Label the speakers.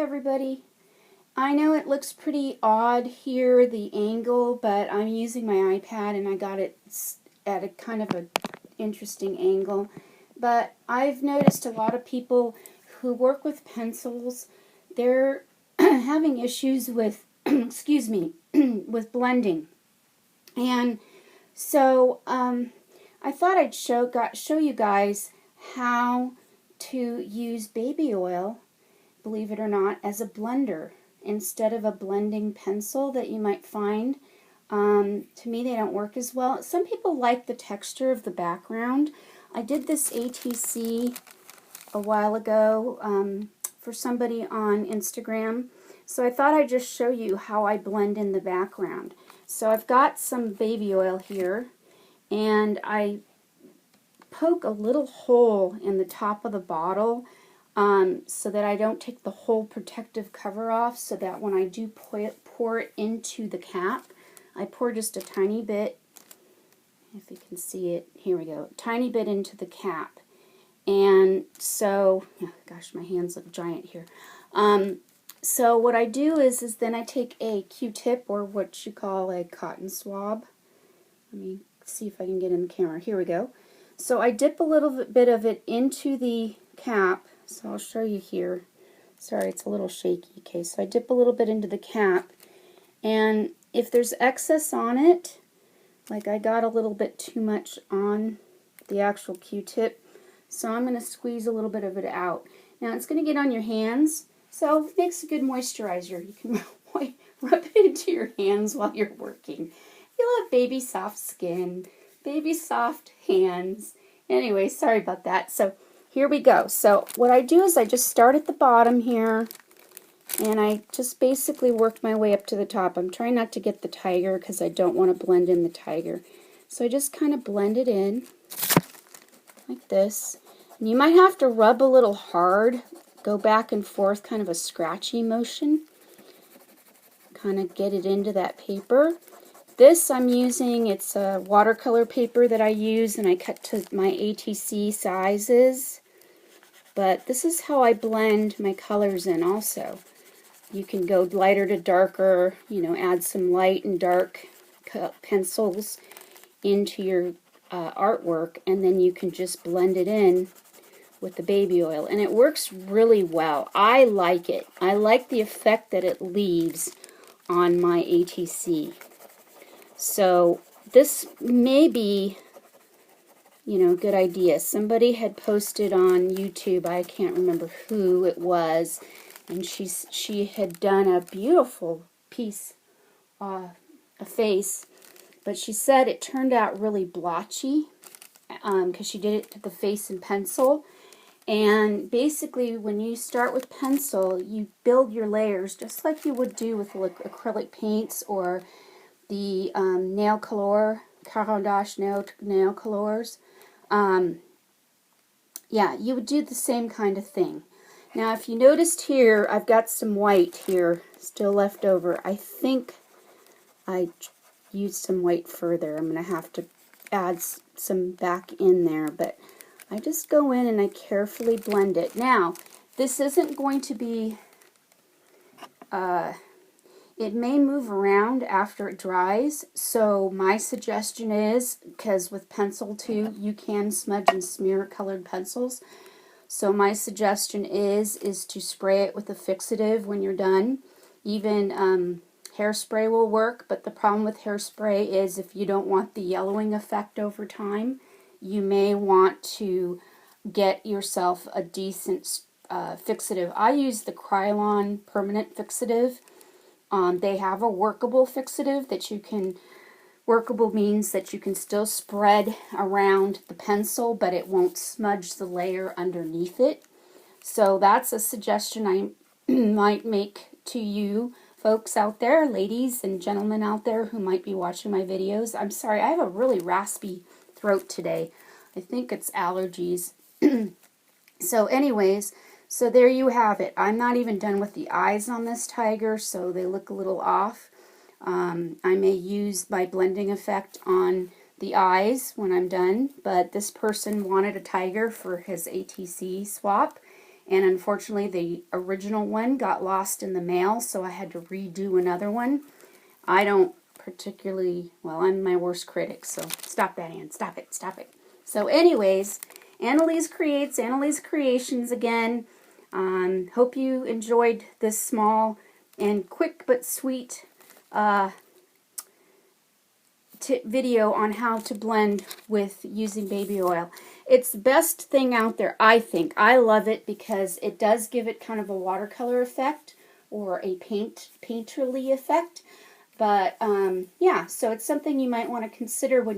Speaker 1: everybody. I know it looks pretty odd here, the angle, but I'm using my iPad and I got it at a kind of an interesting angle. But I've noticed a lot of people who work with pencils, they're having issues with, excuse me, with blending. And so I thought I'd show you guys how to use baby oil, believe it or not, as a blender instead of a blending pencil that you might find. To me, they don't work as well. Some people like the texture of the background. I did this ATC a while ago for somebody on Instagram, so I thought I'd just show you how I blend in the background. So I've got some baby oil here, and I poke a little hole in the top of the bottle so that I don't take the whole protective cover off, so that when I do pour it into the cap, I pour just a tiny bit, if you can see it, here we go, tiny bit into the cap. And so, oh gosh, my hands look giant here. So what I do is then I take a Q-tip, or what you call a cotton swab. Let me see if I can get in the camera. Here we go. So I dip a little bit of it into the cap. So I'll show you here. Sorry, it's a little shaky. Okay, so I dip a little bit into the cap, and if there's excess on it, like I got a little bit too much on the actual Q-tip, so I'm going to squeeze a little bit of it out. Now it's going to get on your hands, so it makes a good moisturizer. You can rub it into your hands while you're working. You'll have baby soft skin, baby soft hands. Anyway, sorry about that. So here we go. So what I do is I just start at the bottom here, and I just basically work my way up to the top. I'm trying not to get the tiger because I don't want to blend in the tiger. So I just kind of blend it in like this. And you might have to rub a little hard, go back and forth, kind of a scratchy motion. Kind of get it into that paper. This I'm using, it's a watercolor paper that I use, and I cut to my ATC sizes. But this is how I blend my colors in also. You can go lighter to darker, you know, add some light and dark pencils into your artwork, and then you can just blend it in with the baby oil. And it works really well. I like it. I like the effect that it leaves on my ATC. So this may be, you know, a good idea. Somebody had posted on YouTube, I can't remember who it was, and she had done a beautiful piece, a face, but she said it turned out really blotchy because she did it to the face in pencil. And basically, when you start with pencil, you build your layers just like you would do with like acrylic paints or the nail color, Caran d'Ache nail colors. Yeah, you would do the same kind of thing. Now, if you noticed here, I've got some white here still left over. I think I used some white further. I'm going to have to add some back in there, but I just go in and I carefully blend it. Now, this isn't going to be, it may move around after it dries, so my suggestion is, because with pencil too, you can smudge and smear colored pencils, so my suggestion is to spray it with a fixative when you're done. Even hairspray will work, but the problem with hairspray is if you don't want the yellowing effect over time, you may want to get yourself a decent fixative. I use the Krylon permanent fixative. They have a workable fixative that you can, workable means that you can still spread around the pencil, but it won't smudge the layer underneath it. So that's a suggestion I might make to you folks out there, ladies and gentlemen out there who might be watching my videos. I'm sorry, I have a really raspy throat today. I think it's allergies. So anyways, so there you have it. I'm not even done with the eyes on this tiger, so they look a little off. I may use my blending effect on the eyes when I'm done, but this person wanted a tiger for his ATC swap, and unfortunately the original one got lost in the mail, so I had to redo another one. I don't particularly, well, I'm my worst critic, so stop that, Ann. Stop it. Stop it. So anyways, Annalise Creates, Annalise Creations again. Hope you enjoyed this small and quick but sweet video on how to blend with using baby oil. It's the best thing out there, I think. I love it because it does give it kind of a watercolor effect or a painterly effect. But yeah, so it's something you might want to consider when